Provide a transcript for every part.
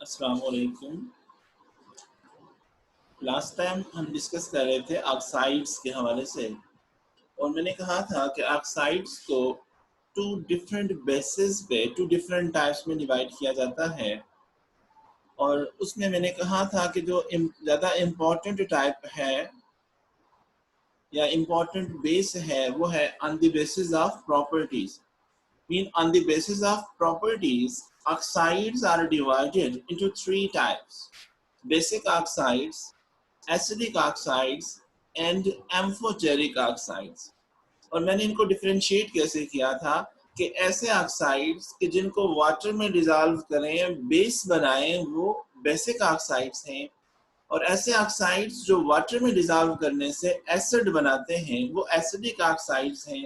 अस्सलाम वालेकुम। Last time हम डिस्कस कर रहे थे ऑक्साइड्स के हवाले से और मैंने कहा था कि ऑक्साइड्स को टू डिफरेंट बेसिस पे टू डिफरेंट टाइप्स में डिवाइड किया जाता है। और उसमें मैंने कहा था कि जो ज़्यादा इम्पोर्टेंट टाइप है या इम्पोर्टेंट बेस है वो है on the basis of properties. Mean on the basis of properties oxides are divided into three types: basic oxides, acidic oxides and amphoteric oxides. और मैंने इनको डिफरेंशिएट कैसे किया था कि ऐसे ऑक्साइड्स कि जिनको वाटर में डिजॉल्व करें बेस बनाएं वो बेसिक ऑक्साइड्स हैं, और ऐसे ऑक्साइड्स जो वाटर में डिजॉल्व करने से एसिड बनाते हैं वो एसिडिक ऑक्साइड्स हैं।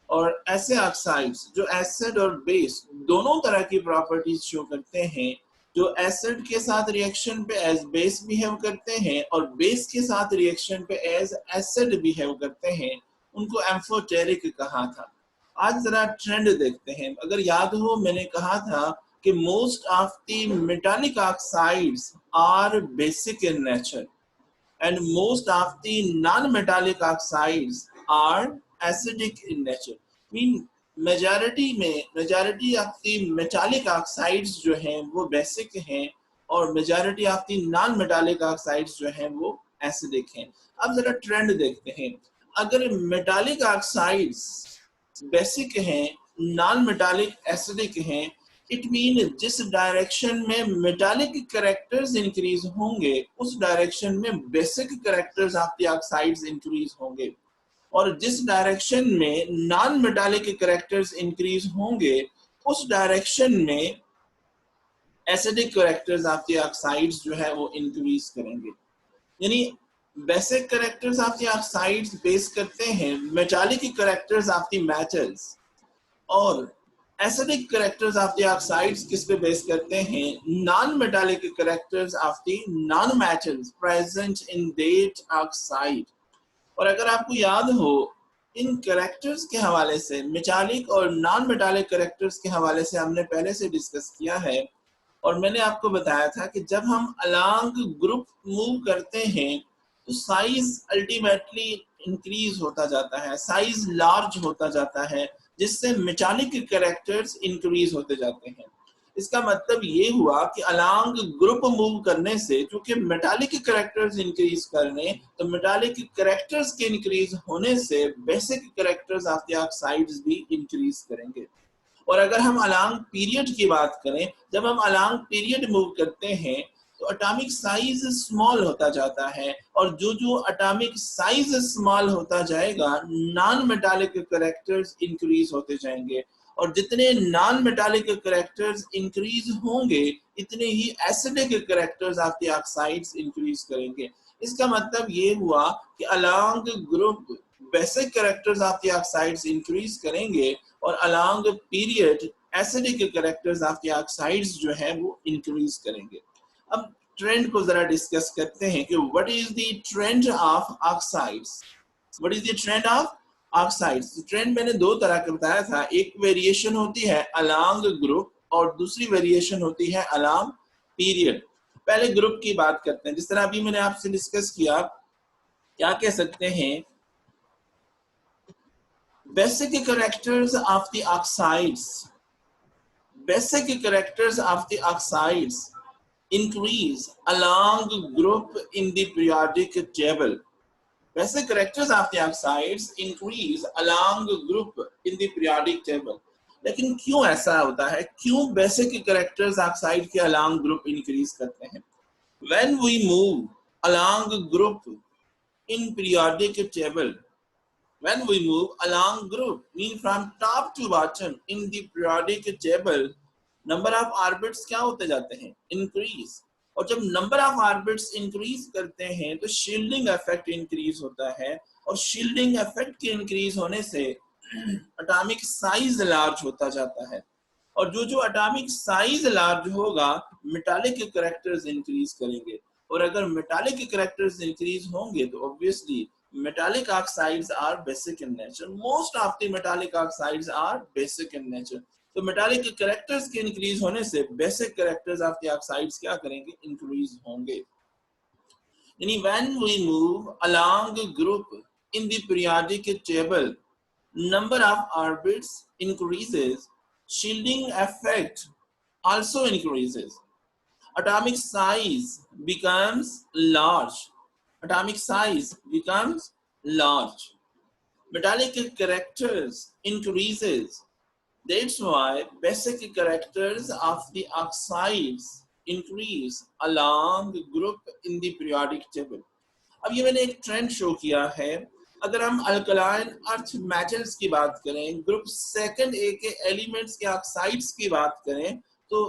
और ऐसे ऑक्साइड्स जो एसिड और बेस दोनों तरह की प्रॉपर्टीज शो करते हैं, जो एसिड के साथ रिएक्शन पे एज बेस बिहेव करते हैं और बेस के साथ रिएक्शन पे एज एसिड बिहेव करते हैं, उनको एम्फोटेरिक कहा था। आज जरा ट्रेंड देखते हैं। अगर याद हो मैंने कहा था कि most of the metallic oxides are basic in nature and most of the non-metallic oxides are acidic in nature. Mean majority of the metallic oxides जो हैं वो basic हैं और majority of the non-metallic oxides जो हैं वो acidic हैं। अब जरा ट्रेंड देखते हैं। अगर metallic oxides बेसिक हैं, नॉन मेटालिक एसिडिक हैं, इट मीन जिस डायरेक्शन में मेटालिक कैरेक्टर्स इंक्रीज होंगे उस डायरेक्शन में basic characters of the oxides increase होंगे, और जिस डायरेक्शन में नॉन मेटालिक कैरेक्टर्स इंक्रीज होंगे उस डायरेक्शन में acidic characters of the oxides जो है वो इंक्रीज करेंगे। यानी basic characters of the oxides base करते हैं metallic characters of the metals, और acidic characters of the oxides किस पे बेस करते हैं? Non metallic characters of the non metals present in that oxide. और अगर आपको याद हो इन कैरेक्टर्स के हवाले से, मेटालिक और नॉन मेटालिक कैरेक्टर्स के हवाले से हमने पहले से डिस्कस किया है, और मैंने आपको बताया था कि जब हम अलोंग ग्रुप मूव करते हैं तो साइज अल्टीमेटली इंक्रीज होता जाता है, साइज लार्ज होता जाता है, जिससे मेटालिक कैरेक्टर्स इंक्रीज होते जाते हैं। इसका मतलब ये हुआ कि अलोंग ग्रुप मूव करने से चूंकि मेटालिक कैरेक्टर्स इंक्रीज करने, तो मेटालिक कैरेक्टर्स के इंक्रीज होने से basic characters of the oxides भी इंक्रीज करेंगे। और अगर हम अलोंग पीरियड की बात करें, जब हम अलोंग पीरियड मूव करते हैं तो एटॉमिक साइज स्मॉल होता जाता है, और जो जो एटॉमिक साइज स्मॉल होता जाएगा नॉन मेटालिक कैरेक्टर्स इंक्रीज होते जाएंगे, और जितने नॉन मेटालिक कैरेक्टर्स इंक्रीज होंगे इतने ही acidic characters of the oxides increase करेंगे। इसका मतलब ये हुआ कि along group basic characters of the oxides increase करेंगे और along period acidic characters of the oxides जो है वो इंक्रीज करेंगे। अब ट्रेंड को जरा डिस्कस करते हैं कि what is the trend of oxides. What is the trend of oxides? Trend मैंने दो तरह का बताया था, एक वेरिएशन होती है अलोंग ग्रुप और दूसरी वेरिएशन होती है अलोंग पीरियड। पहले ग्रुप की बात करते हैं। जिस तरह अभी मैंने आपसे डिस्कस किया, क्या कह सकते हैं, basic characters of the oxides, basic characters of the oxides increase along group in the periodic table. Basic characters of the oxides increase along group in the periodic table. लेकिन क्यों ऐसा होता है? क्यों बेसिक कैरेक्टर्स ऑक्साइड के along group increase करते हैं? When we move along group in periodic table, when we move along group, mean from top to bottom in the periodic table, number of orbits क्या होते जाते हैं? Increase. और जब number of orbits increase करते हैं तो shielding effect increase होता है, और shielding effect के increase होने से atomic size large होता जाता है, और जो जो atomic size large होगा metallic characters increase करेंगे, और अगर metallic characters increase होंगे तो obviously metallic oxides are basic in nature. Most of the metallic oxides are basic in nature. तो मेटालिक कैरेक्टर्स के इंक्रीज होने से basic characters of the oxides क्या करेंगे, इंक्रीज होंगे। यानी when we move along a group in the periodic table, number of orbits increases, shielding effect also increases, atomic size becomes large, atomic size becomes large, metallic characters increases. That's why basic characters of the oxides increase along the group in the periodic table. अब ये मैंने एक trend show किया है। अगर हम alkaline earth metals की बात करें, ग्रुप सेकंड ए के एलिमेंट्स के ऑक्साइड्स की बात करें, तो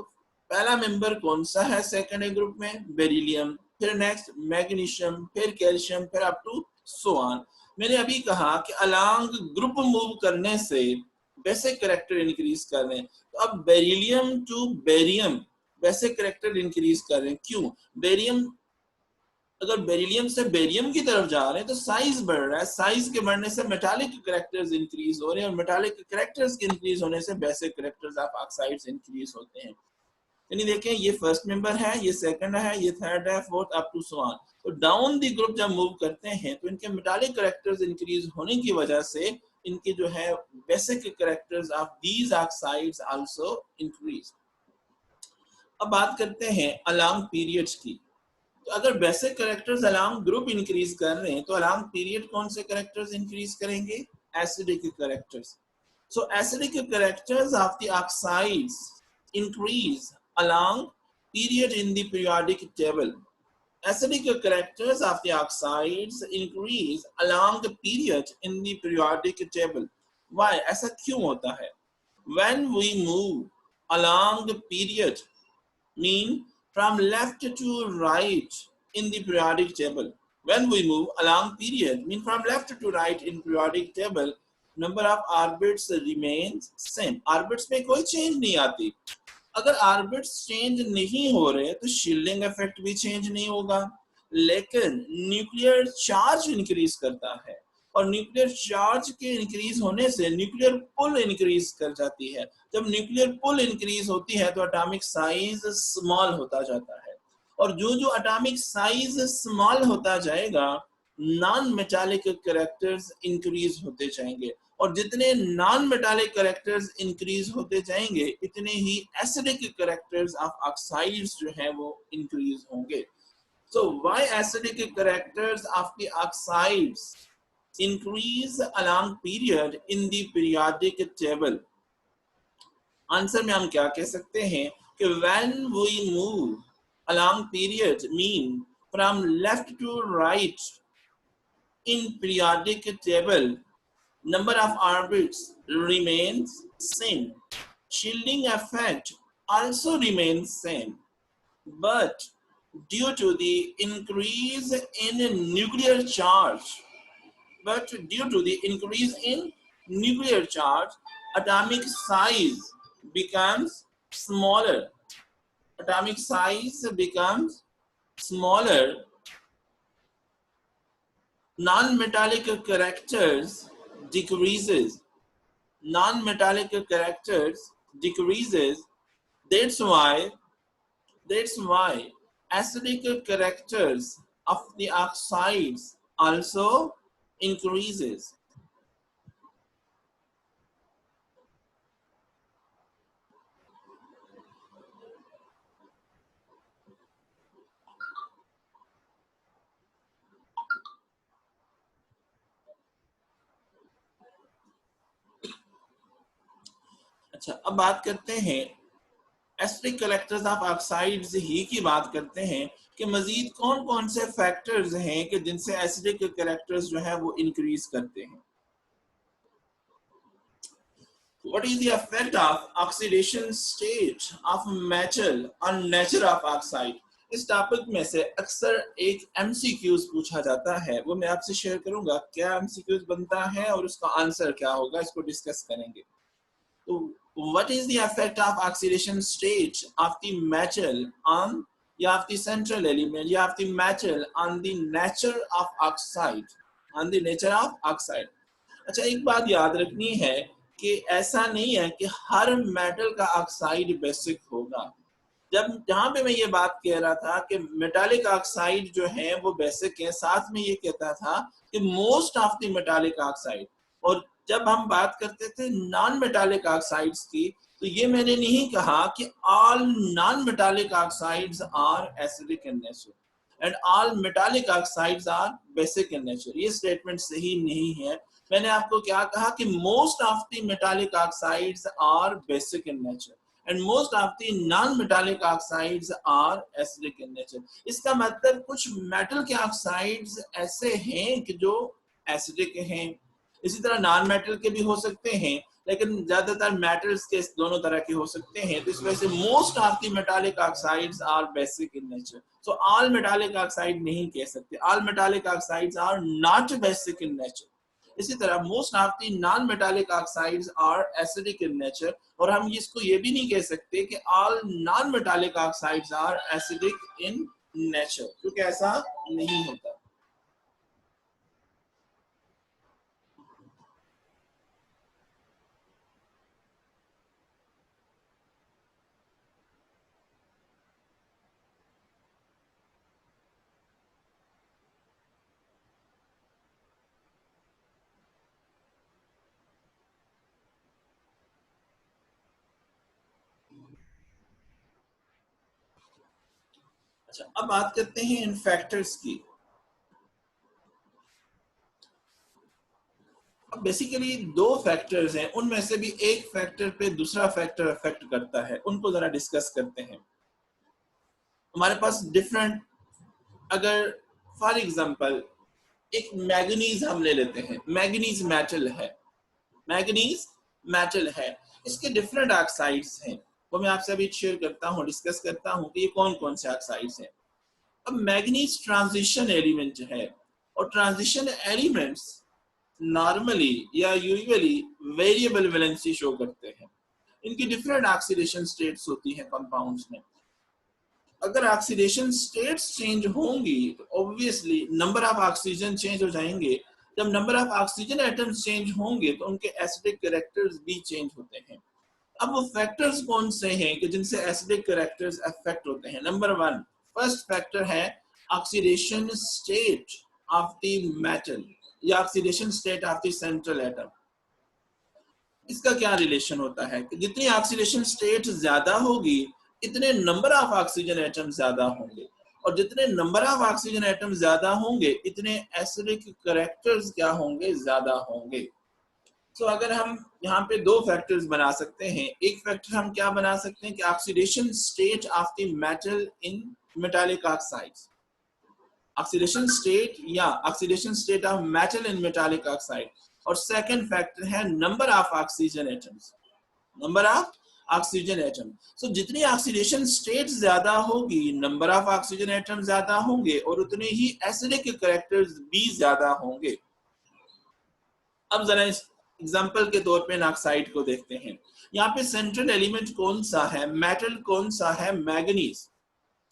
पहला मेंबर कौन सा है सेकंड ए ग्रुप में, बेरिलियम, फिर नेक्स्ट मैग्नीशियम, फिर कैल्शियम, फिर अप टू सो ऑन। मैंने अभी कहा कि अलोंग ग्रुप मूव करने से बेसिक कैरेक्टर इंक्रीज कर रहे हैं। तो अब beryllium to barium basic character increase कर रहे हैं। क्यों? बेरियम, अगर बेरिलियम से बेरियम की तरफ जा रहे हैं तो साइज बढ़ रहा है, साइज के बढ़ने से मेटालिक कैरेक्टर्स इंक्रीज हो रहे हैं, और मेटालिक कैरेक्टर्स के इंक्रीज होने से basic characters of oxides increase होते हैं। यानी देखें, ये फर्स्ट मेंबर है, ये सेकंड है, ये थर्ड है, fourth up to so on. तो डाउन द ग्रुप जब मूव करते हैं तो इनके मेटालिक कैरेक्टर्स इंक्रीज होने की वजह से इनके जो है basic characters of these oxides also increase. अब बात करते हैं अलोंग पीरियड्स की। तो अगर basic characters along group increase कर रहे हैं तो अलोंग पीरियड कौन से कैरेक्टर्स इंक्रीज करेंगे, acidic characters. So acidic characters of the oxides increase along period in the periodic table. Acidic characters of the oxides increase along the period in the periodic table. Why? ऐसा क्यों होता है? When we move along the period, mean from left to right in the periodic table. When we move along period, mean from left to right in periodic table, number of orbits remains same. Orbits में कोई change नहीं आती। अगर orbits change नहीं हो रहे तो shielding effect भी चेंज नहीं होगा, लेकिन न्यूक्लियर चार्ज इंक्रीज करता है, और न्यूक्लियर चार्ज के इंक्रीज होने से न्यूक्लियर पुल इंक्रीज कर जाती है। जब न्यूक्लियर पुल इंक्रीज होती है तो एटॉमिक साइज स्मॉल होता जाता है, और जो जो एटॉमिक साइज स्मॉल होता जाएगा, नॉन मेटालिक कैरेक्टर्स इंक्रीज होते जाएंगे, और जितने नॉन मेटालिक कैरेक्टर्स इंक्रीज होते जाएंगे इतने ही एसिडिक कैरेक्टर्स ऑफ ऑक्साइड्स जो है वो इंक्रीज होंगे। So why acidic characters of the oxides increase along period in the periodic table? Answer में हम क्या कह सकते हैं कि when we move along period mean from left to right in periodic table, number of orbits remains same, shielding effect also remains same, but due to the increase in nuclear charge, atomic size becomes smaller, atomic size becomes smaller, non-metallic characters decreases, non-metallic characters decreases. That's why acidic characters of the oxides also increases. अच्छा, अब बात करते हैं acidic characters of oxides ही की बात करते हैं कि मजीद कौन कौन से फैक्टर्स हैं कि जिनसे एसिडिक कैरेक्टर्स जो है वो इंक्रीज करते हैं। What is the effect of oxidation state of metal on nature of oxide? इस टॉपिक में से अक्सर एक एमसीक्यूज पूछा जाता है, वो मैं आपसे शेयर करूंगा क्या एमसीक्यूज बनता है और उसका आंसर क्या होगा, इसको डिस्कस करेंगे। तो what is the effect of oxidation state of the metal on या of the central element या of the metal on the nature of oxide, on the nature of oxide? अच्छा, एक बात याद रखनी है कि ऐसा नहीं है कि हर मेटल का ऑक्साइड बेसिक होगा। जब जहाँ पे मैं ये बात कह रहा था कि मेटालिक ऑक्साइड जो है वो बेसिक है, साथ में ये कहता था कि most of the metallic oxide. और जब हम बात करते थे नॉन मेटालिक ऑक्साइड्स की, तो ये मैंने नहीं कहा कि all non metallic oxides are acidic in nature and all metallic oxides are basic in nature. ये स्टेटमेंट सही नहीं है। मैंने आपको क्या कहा कि most of the metallic oxides are basic in nature and most of the non-metallic oxides are acidic in nature। इसका मतलब कुछ मेटल के ऑक्साइड्स ऐसे हैं कि जो एसिडिक हैं, इसी तरह नॉन मेटल के भी हो सकते हैं, लेकिन ज्यादातर मेटल्स के दोनों तरह के हो सकते हैं। तो इस वजह से most of the metallic oxides are basic in nature. So all metallic oxide नहीं कह सकते, all metallic oxides are not basic in nature. इसी तरह most of the non metallic oxides are acidic in nature. और हम इसको ये भी नहीं कह सकते कि all non metallic oxides are acidic in nature, क्योंकि ऐसा नहीं होता। अच्छा, अब बात करते हैं इन फैक्टर्स की। अब बेसिकली दो फैक्टर्स हैं, उनमें से भी एक फैक्टर पे दूसरा फैक्टर अफेक्ट करता है, उनको जरा डिस्कस करते हैं। हमारे पास डिफरेंट, अगर फॉर एग्जांपल एक मैग्नीज हम ले लेते हैं, मैग्नीज मेटल है, मैग्नीज मेटल है, इसके डिफरेंट ऑक्साइड्स हैं, वो मैं आपसे अभी शेयर करता हूँ, डिस्कस करता हूँ कि ये कौन कौन से ऑक्साइड्स हैं। अब मैग्नीज ट्रांजिशन एलिमेंट है, और ट्रांजिशन एलिमेंट्स नॉर्मली या यूजुअली वेरिएबल वैलेंसी शो करते हैं। इनकी डिफरेंट ऑक्सीडेशन स्टेट्स होती हैं कंपाउंड्स में। अगर ऑक्सीडेशन स्टेट्स चेंज होंगी तो obviously number of oxygen change हो जाएंगे। जब number of oxygen atoms change होंगे तो उनके एसिडिक कैरेक्टर्स भी चेंज होते हैं। अब वो फैक्टर्स कौन से हैं कि जिनसे एसिडिक कैरेक्टर्स अफेक्ट होते हैं? नंबर वन, फर्स्ट फैक्टर है oxidation state of the metal या oxidation state of the central atom. इसका क्या रिलेशन होता है कि जितनी ऑक्सीडेशन स्टेट ज्यादा होगी, इतने नंबर ऑफ ऑक्सीजन एटम ज्यादा होंगे, और जितने नंबर ऑफ ऑक्सीजन एटम ज्यादा होंगे, इतने एसिडिक कैरेक्टर्स क्या होंगे? ज्यादा होंगे। तो अगर हम यहाँ पे दो फैक्टर्स बना सकते हैं। एक फैक्टर हम क्या बना सकते हैं कि oxidation state of the metal in metallic oxides, oxidation state या oxidation state of metal in metallic oxide. और सेकंड फैक्टर है number of oxygen atoms, number of oxygen atom. So जितनी ऑक्सीडेशन स्टेट ज्यादा होगी, नंबर ऑफ ऑक्सीजन एटम ज्यादा होंगे, और उतने ही एसिडिक कैरेक्टर्स भी ज्यादा होंगे। अब जरा इस एग्जांपल के तौर पे इन ऑक्साइड को देखते हैं। यहाँ पे सेंट्रल एलिमेंट कौन सा है? मेटल कौन सा है? मैग्नीज।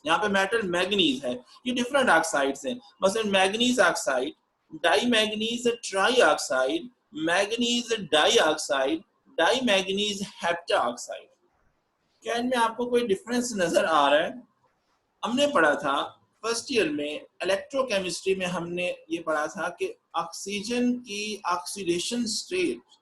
यहाँ पे मेटल मैग्नीज है। ये डिफरेंट ऑक्साइड्स हैं, मसलन manganese oxide, dimanganese trioxide, manganese dioxide, dimanganese hepta oxide. क्या इनमें आपको कोई डिफरेंस नजर आ रहा है? हमने पढ़ा था फर्स्ट ईयर में इलेक्ट्रोकेमिस्ट्री में, हमने ये पढ़ा था कि ऑक्सीजन की ऑक्सीडेशन स्टेट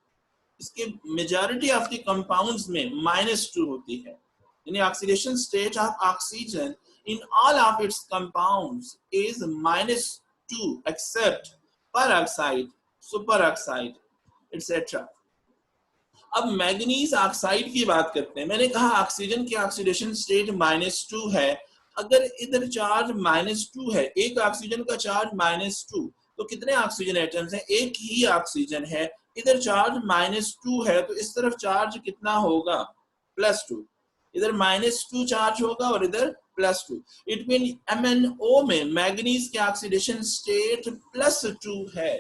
इसके मेजॉरिटी ऑफ द कंपाउंड्स में -2 होती है। यानी oxidation state of oxygen in all of its compounds is -2 except peroxide, superoxide etcetera. अब मैग्नीज ऑक्साइड की बात करते हैं। मैंने कहा ऑक्सीजन की ऑक्सीडेशन स्टेट -2 है। अगर इधर चार्ज -2 है, एक ऑक्सीजन का चार्ज -2, तो कितने ऑक्सीजन एटम्स हैं? एक ही ऑक्सीजन है। इधर चार्ज -2 है, तो इस तरफ चार्ज कितना होगा? +2। इधर -2 चार्ज होगा और इधर +2। इट मीन MnO में मैग्नीज की ऑक्सीडेशन स्टेट +2 है।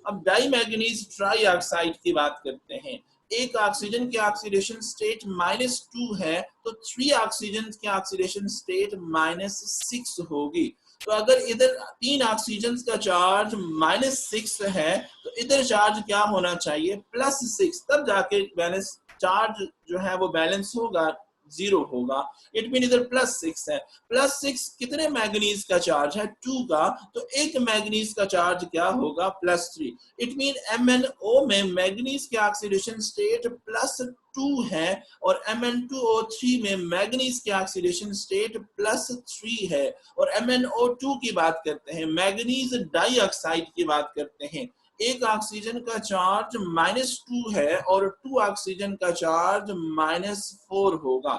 अब डाई मैग्नीज ट्राई ऑक्साइड की बात करते हैं। एक ऑक्सीजन की ऑक्सीडेशन स्टेट -2 है, तो 3 ऑक्सीजन की ऑक्सीडेशन स्टेट -6 होगी। तो अगर इधर 3 ऑक्सीजन का चार्ज -6 है तो इधर चार्ज क्या होना चाहिए, +6, तब जाके बैलेंस चार्ज जो है वो बैलेंस होगा, 0 होगा। इट मीन इधर +6 है। +6 कितने मैग्नीज का चार्ज है, 2 का, तो एक मैग्नीज का चार्ज क्या होगा, +3। इट मीन MnO में मैग्नीज के ऑक्सीडेशन स्टेट +2 है और Mn2O3 में मैग्नीज के ऑक्सीडेशन स्टेट +3 है। और MnO2 की बात करते हैं, मैग्नीज डाइऑक्साइड की बात करते हैं, एक ऑक्सीजन का चार्ज -2 है और 2 ऑक्सीजन का चार्ज -4 होगा।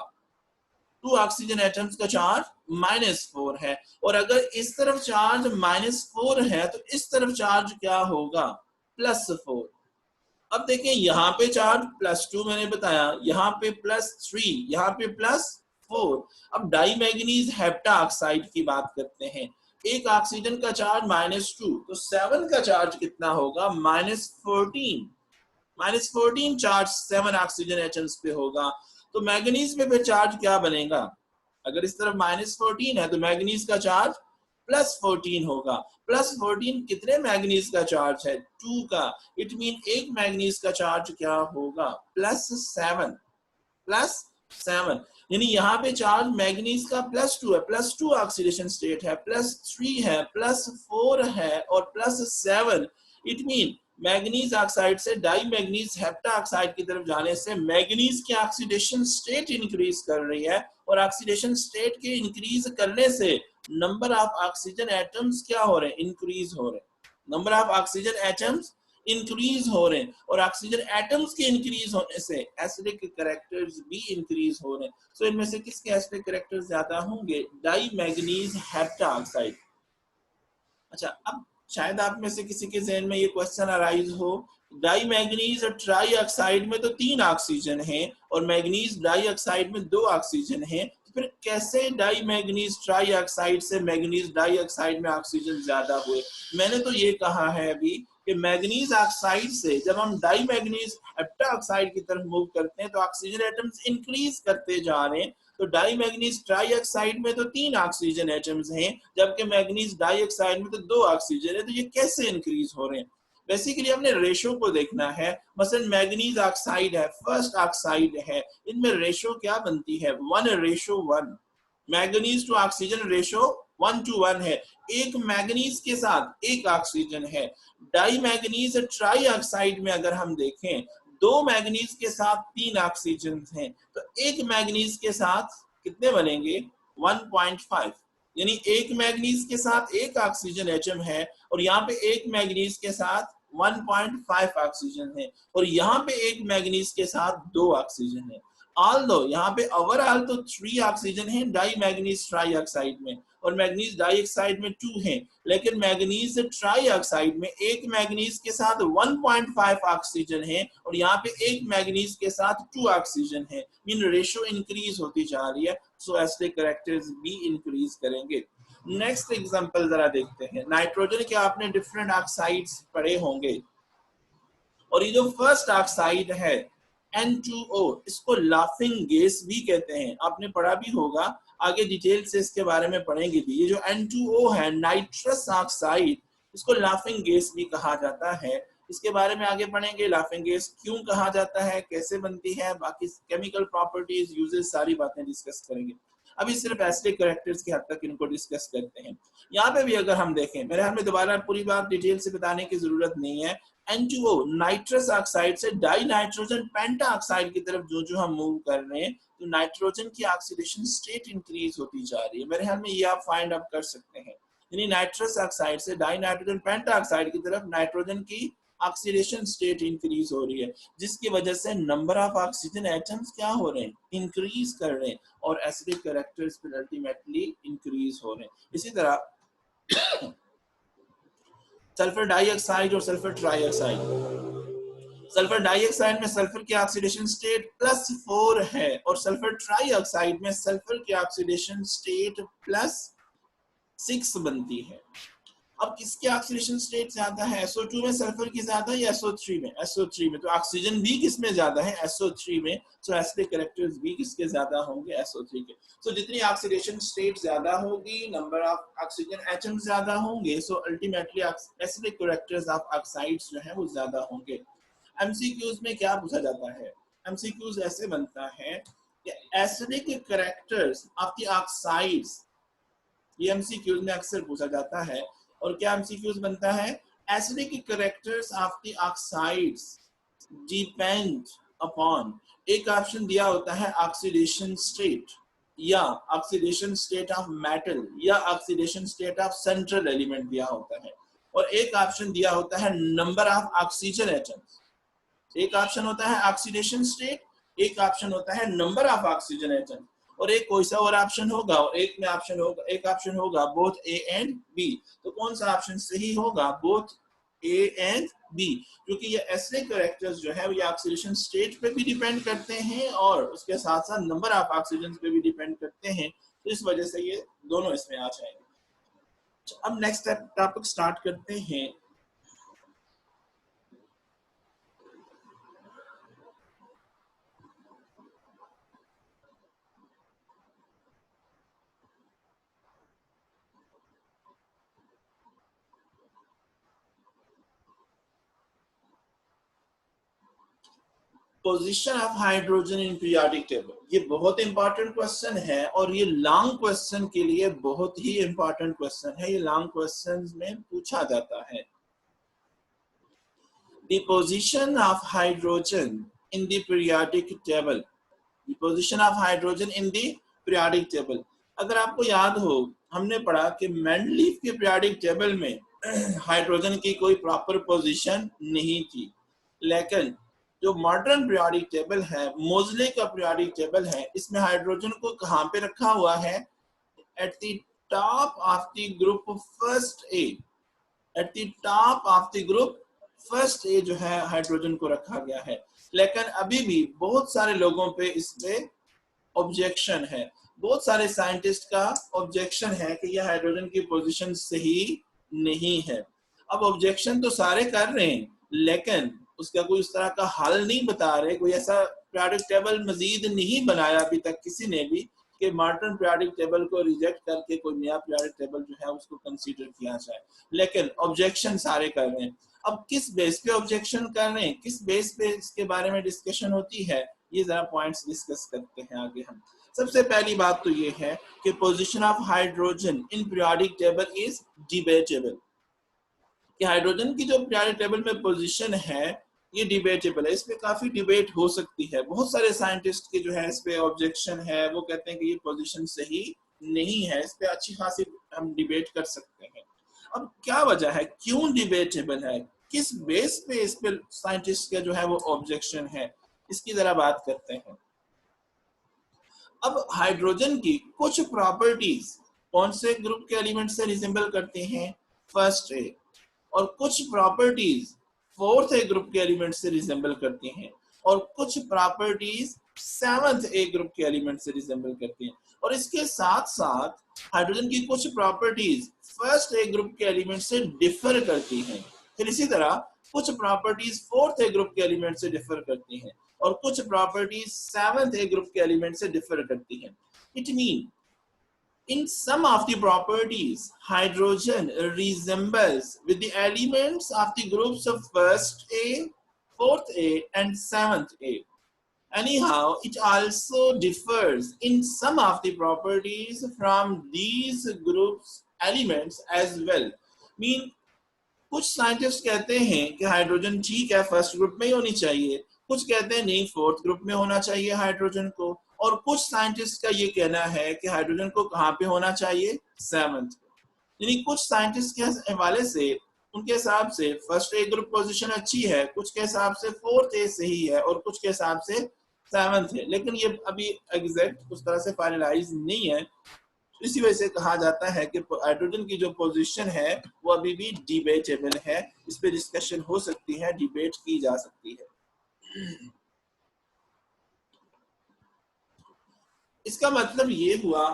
2 ऑक्सीजन एटम्स का चार्ज -4 है और अगर इस तरफ चार्ज -4 है तो इस तरफ चार्ज क्या होगा, +4। अब देखें यहाँ पे चार्ज +2 मैंने बताया, यहाँ पे +3, यहाँ पे +4। अब डाई मैग्नीज हेप्टा ऑक्साइड की बात करते हैं, एक ऑक्सीजन का चार्ज -2, तो 7 का चार्ज कितना होगा, -14। -14 चार्ज 7 ऑक्सीजन एटम्स पे होगा। तो मैग्नीज पे फिर चार्ज क्या बनेगा, अगर इस तरफ -14 है तो मैग्नीज का चार्ज +14 होगा। +14 कितने मैग्नीज का चार्ज है, 2 का। इट मीन एक मैग्नीज का चार्ज क्या होगा, +7, +7। यानी यहाँ पे चार्ज मैग्नीज का +2 है, +2 ऑक्सीडेशन स्टेट है, +3 है, +4 है और +7। इट मीन मैग्नीज ऑक्साइड से डाई मैग्नीज हेप्टा ऑक्साइड की तरफ जाने से मैग्नीज की ऑक्सीडेशन स्टेट इंक्रीज कर रही है और ऑक्सीडेशन स्टेट के इंक्रीज करने से नंबर ऑफ ऑक्सीजन एटम्स क्या हो रहे हैं, इंक्रीज हो रहे हैं। Number of oxygen atoms increase हो रहे हैं और ऑक्सीजन एटम्स के इंक्रीज होने से एसिडिक कैरेक्टर्स भी इंक्रीज हो रहे हैं। सो इनमें से किसके एसिडिक कैरेक्टर्स ज्यादा होंगे, डाई मैग्नीज हेप्टा ऑक्साइड। अच्छा, अब शायद आप में से किसी के जहन में ये क्वेश्चन अराइज हो, डाई मैग्नीज और ट्राई ऑक्साइड में तो 3 ऑक्सीजन हैं और मैग्नीज डाई ऑक्साइड में 2 ऑक्सीजन हैं, तो फिर कैसे डाई मैग्नीज ट्राई ऑक्साइड से मैग्नीज डाई ऑक्साइड में ऑक्सीजन ज्यादा हुए। मैंने तो ये कहा है अभी कि मैग्नीज ऑक्साइड से जब हम डाई मैग्नीज हेप्टा ऑक्साइड की तरफ मूव करते हैं तो ऑक्सीजन एटम्स इंक्रीज करते जा रहे हैं। तो डाई मैग्नीज ट्राईऑक्साइड में तो 3 ऑक्सीजन एटम्स हैं, जबकि मैग्नीज डाइऑक्साइड में तो 2 ऑक्सीजन है। तो ये कैसे इंक्रीज हो रहे हैं, बेसिकली हमने रेशो को देखना है। मसलन मैग्नीज ऑक्साइड है, फर्स्ट ऑक्साइड है, इनमें रेशो क्या बनती है, 1:1। मैग्नीज टू ऑक्सीजन रेशो 1:1 है, एक मैग्नीज के साथ एक ऑक्सीजन है। डाई मैग्नीज ट्राई ऑक्साइड में अगर हम देखें, 2 मैग्नीज के साथ 3 ऑक्सीजन हैं, तो एक मैग्नीज के साथ कितने बनेंगे, 1.5। यानी एक मैग्नीज के साथ एक ऑक्सीजन एटम है और यहाँ पे एक मैग्नीज के साथ 1.5 ऑक्सीजन है और यहाँ पे एक मैग्नीज के साथ 2 ऑक्सीजन है। ऑल्दो यहाँ पे ओवरऑल तो 3 ऑक्सीजन है डाई मैग्नीज ट्राईऑक्साइड में और मैग्नीज डाइऑक्साइड में 2 हैं, लेकिन मैग्नीज ट्राईऑक्साइड में एक मैग्नीज के साथ 1.5 ऑक्सीजन है और यहाँ पे एक मैग्नीज के साथ 2 ऑक्सीजन है। मीन रेशियो इंक्रीज होती जा रही है, सो एसिडिक कैरेक्टर्स भी इंक्रीज करेंगे। नेक्स्ट एग्जांपल जरा देखते हैं। नाइट्रोजन के आपने डिफरेंट ऑक्साइड्स पढ़े होंगे और ये जो फर्स्ट ऑक्साइड है N2O, इसको लाफिंग गैस भी कहते हैं, आपने पढ़ा भी होगा, आगे डिटेल से इसके बारे में पढ़ेंगे भी। ये जो N2O है, नाइट्रस ऑक्साइड, इसको लाफिंग गैस भी कहा जाता है। इसके बारे में आगे पढ़ेंगे, लाफिंग गैस क्यों कहा जाता है, कैसे बनती है, बाकी केमिकल प्रॉपर्टीज, यूजेस, सारी बातें डिस्कस करेंगे। अभी सिर्फ एसिडिक कैरेक्टर्स की हद तक इनको डिस्कस करते हैं। यहाँ पे भी अगर हम देखें, मेरे ख्याल में दोबारा पूरी बात डिटेल से बताने की जरूरत नहीं है। N2O नाइट्रस ऑक्साइड से डाई नाइट्रोजन पेंटा ऑक्साइड की तरफ जो जो हम मूव कर रहे हैं, तो नाइट्रोजन की ऑक्सीडेशन स्टेट इंक्रीज होती जा रही है। मेरे ख्याल में ये आप फाइंड आउट कर सकते हैं। यानी नाइट्रस ऑक्साइड से डाई नाइट्रोजन पेंटा ऑक्साइड की तरफ नाइट्रोजन की ऑक्सीडेशन स्टेट इंक्रीज हो रही है, जिसकी वजह से नंबर ऑफ ऑक्सीजन एटम्स क्या हो रहे हैं, इंक्रीज कर रहे हैं और एसिडिक कैरेक्टर्स फिर अल्टीमेटली इंक्रीज हो रहे हैं। इसी तरह सल्फर डाइऑक्साइड और सल्फर ट्राइऑक्साइड, सल्फर डाइऑक्साइड में सल्फर की ऑक्सीडेशन स्टेट +4 है और सल्फर ट्राइऑक्साइड में सल्फर की ऑक्सीडेशन स्टेट +6 बनती है। अब किसके ऑक्सीडेशन स्टेट ज्यादा है, SO2 में सल्फर की ज्यादा या SO3 में? SO3 में। तो ऑक्सीजन भी किसमें ज्यादा है? SO3 में। तो एसिडिक कैरेक्टर्स भी किसके ज्यादा होंगे? SO3 के। तो जितनी ऑक्सीडेशन स्टेट ज्यादा होगी, नंबर ऑफ ऑक्सीजन एटम्स ज्यादा होंगे, so ultimately acidic characters of oxides जो है वो ज्यादा होंगे। एमसीक्यूज में क्या पूछा जाता है? एमसीक्यूज ऐसे बनता है कि acidic characters of the oxides, ये एमसीक्यूज में अक्सर पूछा जाता है। और क्या एमसीक्यूज बनता है? Acidic characters of the oxides depend upon, एक ऑप्शन दिया होता है ऑक्सीडेशन स्टेट, या ऑक्सीडेशन स्टेट ऑफ मेटल, या oxidation state of central element दिया होता है। और एक ऑप्शन दिया होता है नंबर ऑफ ऑक्सीजन एटम्स। एक ऑप्शन होता है ऑक्सीडेशन स्टेट, एक ऑप्शन होता है नंबर ऑफ ऑक्सीजन एटम, और एक कोई सा और ऑप्शन होगा, और एक में ऑप्शन होगा, एक ऑप्शन होगा बोथ ए एंड बी। तो कौन सा ऑप्शन सही होगा? बोथ ए एंड बी, क्योंकि ये एसिडिक कैरेक्टर्स जो है ये ऑक्सीडेशन स्टेट पे भी डिपेंड करते हैं और उसके साथ साथ नंबर ऑफ ऑक्सीजन पे भी डिपेंड करते हैं। तो इस वजह से ये दोनों इसमें आ जाएंगे। अब नेक्स्ट टॉपिक स्टार्ट करते हैं। Position of hydrogen in periodic table, ये बहुत इंपॉर्टेंट क्वेश्चन है और ये लॉन्ग क्वेश्चन के लिए बहुत ही इंपॉर्टेंट क्वेश्चन है। ये लॉन्ग क्वेश्चन में पूछा जाता है। The position of hydrogen in the periodic table, the position of hydrogen in the periodic table. अगर आपको याद हो, हमने पढ़ा कि मेंडलीफ के पीरियोडिक टेबल में हाइड्रोजन की कोई प्रॉपर पोजीशन नहीं थी, लेकिन जो मॉडर्न पीरियोडिक टेबल है, मोज़ले का पीरियोडिक टेबल है, इसमें हाइड्रोजन को कहां पे रखा हुआ है? At the top of the group first A, at the top of the group first A जो है हाइड्रोजन को रखा गया है। लेकिन अभी भी बहुत सारे लोगों पे इस पे ऑब्जेक्शन है, बहुत सारे साइंटिस्ट का ऑब्जेक्शन है कि यह हाइड्रोजन की पोजीशन सही नहीं है। अब ऑब्जेक्शन तो सारे कर रहे हैं, लेकिन उसका कोई उस तरह का हल नहीं बता रहे, कोई ऐसा पीरियोडिक टेबल मजीद नहीं बनाया अभी तक किसी ने भी कि मॉडर्न पीरियोडिक टेबल को रिजेक्ट करके कोई नया पीरियोडिक टेबल जो है उसको कंसीडर किया जाए। लेकिन ऑब्जेक्शन सारे कर रहे हैं। अब किस बेस पे ऑब्जेक्शन कर रहे हैं, किस बेस पे इसके बारे में डिस्कशन होती है, ये जरा पॉइंट्स डिस्कस करते हैं आगे हम। सबसे पहली बात तो ये है कि position of hydrogen in periodic table is debatable, कि हाइड्रोजन की जो पीरियोडिक टेबल में पोजीशन है ये डिबेटेबल है, इस पे काफी डिबेट हो सकती है। बहुत सारे साइंटिस्ट के जो है इस पे ऑब्जेक्शन है, वो कहते हैं कि ये पोजीशन सही नहीं है, इस पे अच्छी खासी हम डिबेट कर सकते हैं। अब क्या वजह है, क्यों डिबेटेबल है, किस बेस पे इस पे साइंटिस्ट का जो है वो ऑब्जेक्शन है, इसकी जरा बात करते हैं। अब हाइड्रोजन की कुछ प्रॉपर्टीज कौन से ग्रुप के एलिमेंट से रिजेंबल करते हैं? First A. और कुछ प्रॉपर्टीज फोर्थ ए ग्रुप के एलिमेंट से रिजेंबल करती हैं, और कुछ प्रॉपर्टीज सेवंथ ए ग्रुप के एलिमेंट से रिजेंबल करती हैं। और इसके साथ साथ हाइड्रोजन की कुछ प्रॉपर्टीज फर्स्ट ए ग्रुप के एलिमेंट से डिफर करती हैं। फिर इसी तरह कुछ प्रॉपर्टीज फोर्थ ए ग्रुप के एलिमेंट से डिफर करती हैं, और कुछ प्रॉपर्टीज सेवंथ ए ग्रुप के एलिमेंट से डिफर करती हैं। It mean in some of the properties, hydrogen resembles with the elements of the groups of first A, fourth A, and seventh A. Anyhow, it also differs in some of the properties from these groups elements as well. Mean कुछ scientist कहते हैं कि hydrogen ठीक है first group में ही होनी चाहिए, कुछ कहते हैं नहीं फोर्थ ग्रुप में होना चाहिए हाइड्रोजन को, और कुछ साइंटिस्ट का ये कहना है कि हाइड्रोजन को कहाँ पे होना चाहिए? सेवंथ। यानी कुछ साइंटिस्ट के हवाले से उनके हिसाब से फर्स्ट ए ग्रुप पोजीशन अच्छी है, कुछ के हिसाब से फोर्थ ए सही है, और कुछ के हिसाब से सेवंथ है, लेकिन ये अभी एग्जैक्ट उस तरह से फाइनलाइज नहीं है। इसी वजह से कहा जाता है कि हाइड्रोजन की जो पोजीशन है वो अभी भी डिबेटेबल है, इस पे डिस्कशन हो सकती है, डिबेट की जा सकती है। इसका मतलब ये हुआ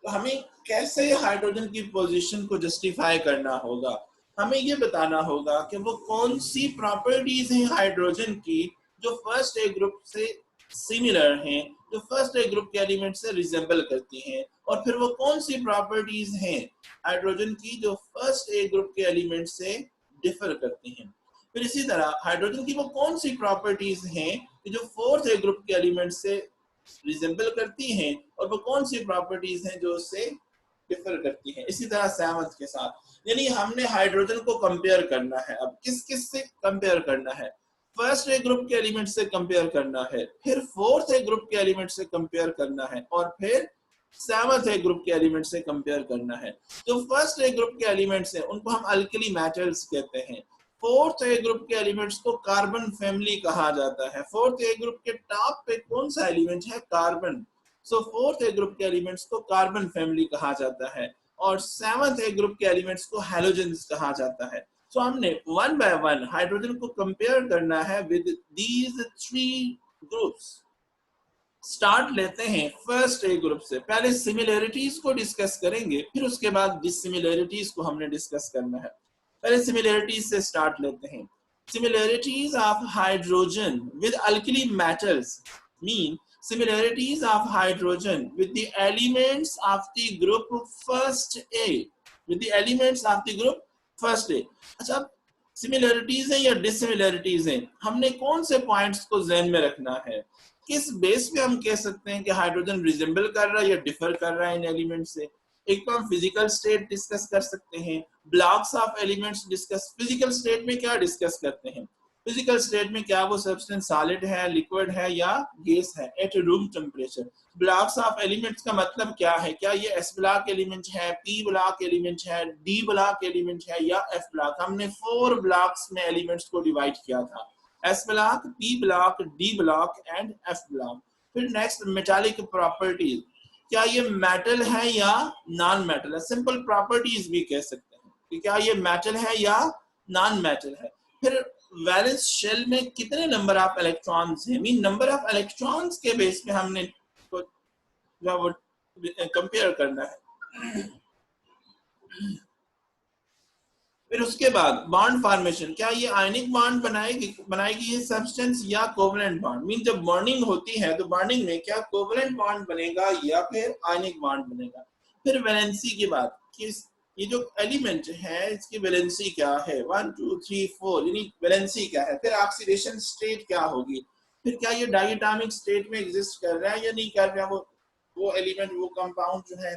तो हमें कैसे हाइड्रोजन की पोजीशन को जस्टिफाई करना होगा, हमें ये बताना होगा कि वो कौन सी प्रॉपर्टीज हैं हाइड्रोजन की जो फर्स्ट ए ग्रुप से सिमिलर हैं, जो फर्स्ट ए ग्रुप के एलिमेंट से रिजेंबल करती हैं, और फिर वो कौन सी प्रॉपर्टीज हैं हाइड्रोजन की जो फर्स्ट ए ग्रुप के एलिमेंट से डिफर करती हैं। फिर इसी तरह हाइड्रोजन की वो कौन सी प्रॉपर्टीज हैं जो फोर्थ ए ग्रुप के एलिमेंट से रिजेंबल करती हैं, और वो कौन सी प्रॉपर्टीज हैं जो उससे डिफर करती हैं। इसी तरह सेवंथ के साथ, यानी हमने हाइड्रोजन को कंपेयर करना है। अब किस किस से कंपेयर करना है? फर्स्ट ए ग्रुप के एलिमेंट से कंपेयर करना है, फिर फोर्थ ए ग्रुप के एलिमेंट से कंपेयर करना है, और फिर सेवंथ ए ग्रुप के एलिमेंट से कंपेयर करना है। जो फर्स्ट ए ग्रुप के एलिमेंट्स हैं उनको हम अल्कली मेटल्स कहते हैं। फोर्थ ए ग्रुप के एलिमेंट्स को कार्बन फैमिली कहा जाता है। फोर्थ ए ग्रुप के टॉप पे कौन सा एलिमेंट है? कार्बन। सो फोर्थ ए ग्रुप के एलिमेंट्स को कार्बन फैमिली कहा जाता है, और सेवंथ ए ग्रुप के एलिमेंट्स को हैलोजेंस कहा जाता है। सो हमने वन बाय वन हाइड्रोजन को कंपेयर करना है with these three groups. Start लेते हैं फर्स्ट ए ग्रुप से। पहले सिमिलैरिटीज को डिस्कस करेंगे, फिर उसके बाद डिससिमिलैरिटीज को हमने डिस्कस करना है। पहले सिमिलैरिटीज से स्टार्ट लेते हैं। Similarities of hydrogen with alkali metals mean similarities of hydrogen with the elements of the group first A, with the elements of the group first A। अच्छा, सिमिलैरिटीज हैं या डिससिमिलैरिटीज हैं, हमने कौन से पॉइंट्स को ध्यान में रखना है? किस बेस पे हम कह सकते हैं कि हाइड्रोजन रिजेंबल कर रहा है या डिफर कर रहा है इन एलिमेंट से? एक तो हम फिजिकल स्टेट डिस्कस कर सकते हैं, blocks of elements discuss. Physical state में क्या डिस्कस करते हैं? फिजिकल स्टेट में क्या वो सब्सटेंस सॉलिड है, लिक्विड है या गैस है at room temperature. Blocks of elements का मतलब क्या है? क्या ये एस ब्लॉक एलिमेंट है, पी ब्लॉक एलिमेंट है, डी ब्लॉक एलिमेंट है या एफ ब्लॉक? हमने 4 ब्लॉक्स में एलिमेंट्स को डिवाइड किया था, S block, P block, D block and F block. फिर नेक्स्ट मेटालिक प्रॉपर्टीज, क्या ये मेटल है या नॉन मेटल है? सिंपल प्रॉपर्टीज भी कह सकते हैं कि क्या ये मेटल है या नॉन मेटल है। फिर वैलेंस शेल में कितने नंबर ऑफ इलेक्ट्रॉन्स हैं, मीन नंबर ऑफ इलेक्ट्रॉन्स के बेस पे हमने कंपेयर करना है। फिर उसके बाद बॉन्ड फॉर्मेशन, क्या ये आयनिक बॉन्ड बनाएगी ये सब्सटेंस या कोवलेंट बॉन्ड? मीन जब बॉन्डिंग होती है तो बॉन्डिंग में क्या कोवलेंट बॉन्ड बनेगा या फिर आयनिक बॉन्ड बनेगा? फिर वैलेंसी की बात, किस ये जो एलिमेंट है इसकी वैलेंसी क्या है? 1 2 3 4, यानी वैलेंसी क्या है? फिर ऑक्सीडेशन स्टेट क्या होगी? फिर क्या ये डायटोमिक स्टेट में एग्जिस्ट कर रहा है या नहीं कर रहा? वो एलिमेंट, वो कंपाउंड जो है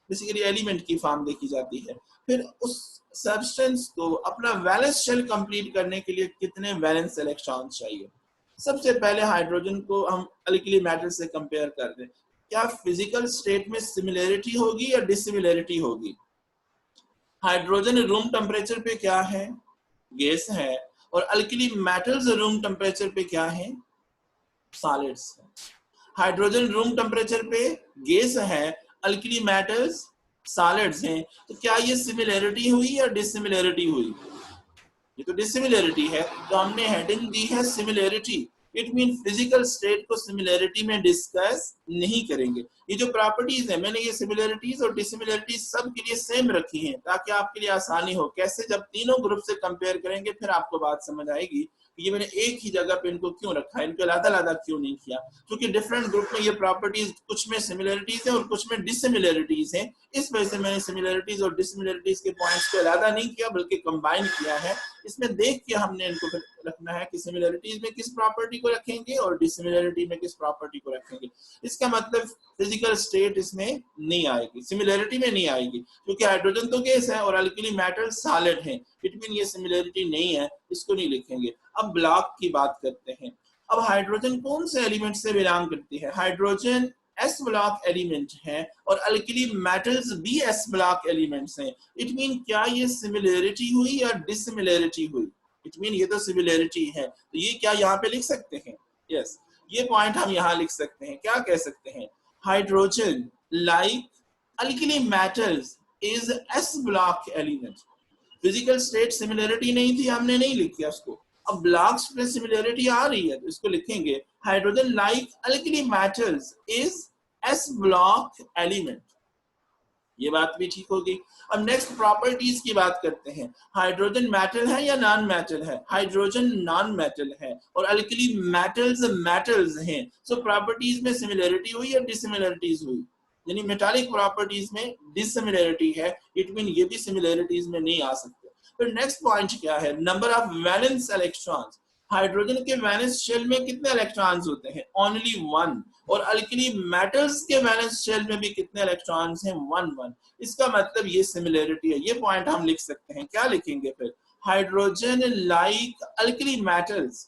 बेसिकली एलिमेंट की फॉर्म देखी जाती है। फिर उस सब्सटेंस को अपना वैलेंस शेल कंप्लीट करने के लिए कितने वैलेंस इलेक्ट्रॉन्स चाहिए? सबसे पहले हाइड्रोजन को हम अल्कली मेटल से कंपेयर कर दें, क्या फिजिकल स्टेट में सिमिलैरिटी होगी या डिससिमिलैरिटी होगी? हाइड्रोजन रूम टेम्परेचर पे क्या है? गैस है। और अल्कली मेटल्स रूम टेम्परेचर पे क्या है? सॉलिड्स है। हाइड्रोजन रूम टेम्परेचर पे गैस है, अल्कली मेटल्स सॉलिड्स हैं। तो क्या ये सिमिलैरिटी हुई या डिससिमिलैरिटी हुई? ये तो डिससिमिलैरिटी है, तो हमने हेडिंग दी है similarity. It mean physical state को सिमिलैरिटी में डिस्कस नहीं करेंगे। ये जो प्रॉपर्टीज है, मैंने ये सिमिलैरिटीज और डिससिमिलैरिटीज सब के लिए सेम रखी हैं ताकि आपके लिए आसानी हो। कैसे? जब तीनों ग्रुप से कंपेयर करेंगे फिर आपको बात समझ आएगी ये मैंने एक ही जगह पे इनको क्यों रखा है, इनको अलग-अलग क्यों नहीं किया। क्योंकि डिफरेंट ग्रुप में ये प्रॉपर्टीज कुछ में सिमिलैरिटीज है और कुछ में डिससिमिलैरिटीज है। इस वजह से मैंने सिमिलैरिटीज और डिससिमिलैरिटीज के पॉइंट्स को अलग नहीं किया बल्कि कंबाइन किया है। इसमें देख के हमने इनको रखना है कि सिमिलैरिटीज में किस प्रॉपर्टी को रखेंगे और डिससिमिलैरिटी में किस प्रॉपर्टी को रखेंगे। इसका मतलब फिजिकल स्टेट इसमें नहीं आएगी, सिमिलैरिटी में नहीं आएगी, क्योंकि हाइड्रोजन तो गैस है और अल्कली मेटल सॉलिड है। इट मीन ये सिमिलैरिटी नहीं है, इसको नहीं लिखेंगे। अब ब्लॉक की बात करते हैं। अब हाइड्रोजन कौन से एलिमेंट से बिलोंग करती है? हाइड्रोजन एस ब्लॉक एलिमेंट है और अल्कली मेटल्स भी एस ब्लॉक एलिमेंट्स हैं। इट मीन क्या ये सिमिलैरिटी हुई या डिससिमिलैरिटी हुई? इट मीन ये तो सिमिलैरिटी है, तो ये क्या यहाँ पे लिख सकते हैं? यस, ये पॉइंट हम यहाँ लिख सकते हैं। क्या कह सकते हैं? Hydrogen like alkali metals is S block element. Physical state similarity नहीं थी, हमने नहीं लिखा उसको। अब ब्लॉक्स पे सिमिलैरिटी आ रही है तो इसको लिखेंगे hydrogen like alkali metals is S block element. ये बात भी ठीक होगी। अब नेक्स्ट प्रॉपर्टीज की बात करते हैं। हाइड्रोजन मेटल है या नॉन मेटल है? हाइड्रोजन नॉन मेटल है और अल्कली मेटल्स मेटल्स हैं। सो प्रॉपर्टीज में सिमिलरिटी हुई या डिसिमिलरिटीज हुई? यानी मेटालिक प्रॉपर्टीज में डिसिमिलरिटी है, इट मीन ये भी सिमिलरिटीज में नहीं आ सकते। फिर नेक्स्ट पॉइंट क्या है? Number of valence electrons. Hydrogen के वैलेंस शेल में कितने इलेक्ट्रॉन्स होते हैं? Only one. और अल्कली मेटल्स के वैलेंस शेल में भी कितने इलेक्ट्रॉन्स हैं? One one. इसका मतलब ये सिमिलरिटी है। ये पॉइंट हम लिख सकते हैं। क्या लिखेंगे फिर? Hydrogen like alkali metals,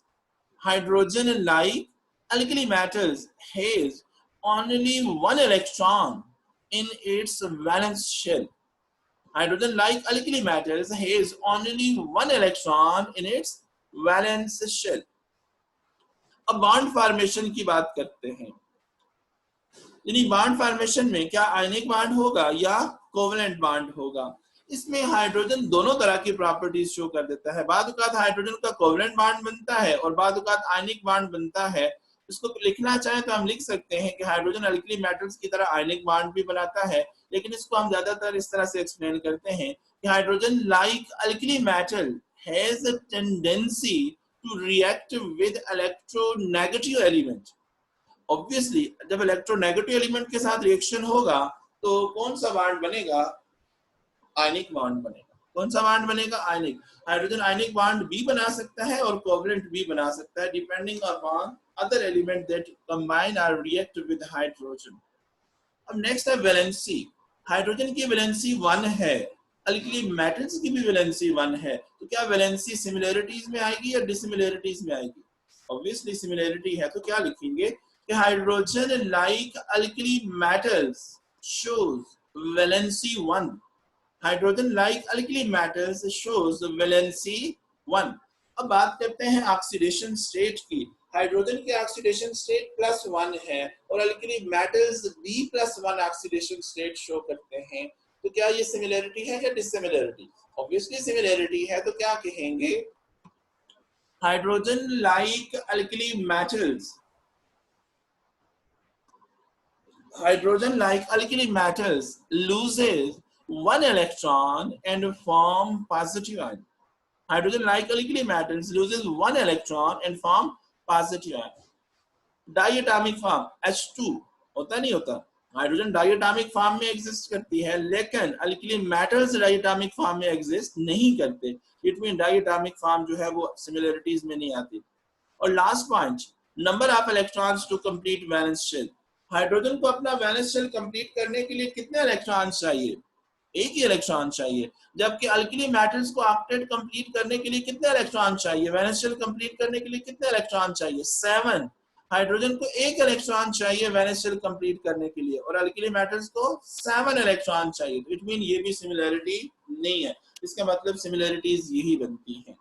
hydrogen like alkali metals has only one electron in its valence shell. Hydrogen like alkali metals has only one electron in its valence shell. अब बॉन्ड फॉर्मेशन की बात करते हैं। यानी बॉन्ड फॉर्मेशन में क्या ionic bond होगा या कोवेलेंट बॉन्ड होगा? इसमें हाइड्रोजन दोनों तरह की प्रॉपर्टीज शो कर देता है। बाद औक़ात हाइड्रोजन का कोवेलेंट बॉन्ड बनता है और बाद औक़ात आयनिक बॉन्ड बनता है। इसको लिखना चाहे तो हम लिख सकते हैं कि हाइड्रोजन अल्कली मेटल्स की तरह आयनिक बॉन्ड भी बनाता है, लेकिन इसको हम ज्यादातर इस तरह से एक्सप्लेन करते हैं कि hydrogen like alkali metal has a tendency to react with electronegative element. Obviously जब इलेक्ट्रोनेगेटिव एलिमेंट के साथ रिएक्शन होगा तो कौन सा बॉन्ड बनेगा? आयनिक बॉन्ड बनेगा। कौन सा बॉन्ड बनेगा? आयनिक। हाइड्रोजन आयनिक बॉन्ड भी बना सकता है और कोवेलेंट भी बना सकता है, depending upon other element that combine और रिएक्ट विद हाइड्रोजन। अब नेक्स्ट है वैलेंसी। हाइड्रोजन की वैलेंसी 1 है, अल्कली मेटल्स की भी वैलेंसी 1 है। तो क्या वैलेंसी सिमिलरिटीज में आएगी या डिसिमिलरिटीज में आएगी? ऑब्वियसली सिमिलरिटी है। तो क्या लिखेंगे कि hydrogen like alkali metals shows valency 1। Hydrogen like alkali metals shows valency 1। अब बात करते हैं ऑक्सीडेशन स्टेट की। हाइड्रोजन के ऑक्सीडेशन स्टेट +1 है और alkali metals B+1 oxidation state show करते हैं। तो क्या ये सिमिलरिटी है या डिसिमिलरिटी? ऑब्वियसली सिमिलरिटी है। तो क्या कहेंगे? Hydrogen like alkali metals, hydrogen like alkali metals loses one electron and form positive ion. Hydrogen like alkali metals loses one electron and form positive ion. Diatomic form H2 होता नहीं होता? Hydrogen diatomic form में exist करती है, लेकिन alkali metals diatomic form में exist नहीं करते। इट मीन डाइएटॉमिक फॉर्म जो है वो सिमिलरिटीज में नहीं आती। और last point, number of electrons to complete valence shell. Hydrogen को अपना वैलेंस शेल कंप्लीट करने के लिए कितने इलेक्ट्रॉन चाहिए? एक ही इलेक्ट्रॉन चाहिए। जबकि अल्कली मेटल्स को ऑक्टेट कंप्लीट करने के लिए कितने इलेक्ट्रॉन चाहिए? वैलेंस शेल कंप्लीट करने के लिए कितने इलेक्ट्रॉन चाहिए? 7। हाइड्रोजन को एक इलेक्ट्रॉन चाहिए वैलेंस शेल कंप्लीट करने के लिए और अल्कली मेटल्स को 7 इलेक्ट्रॉन चाहिए। इट मीन ये भी सिमिलरिटी नहीं है। इसका मतलब सिमिलरिटीज यही बनती है।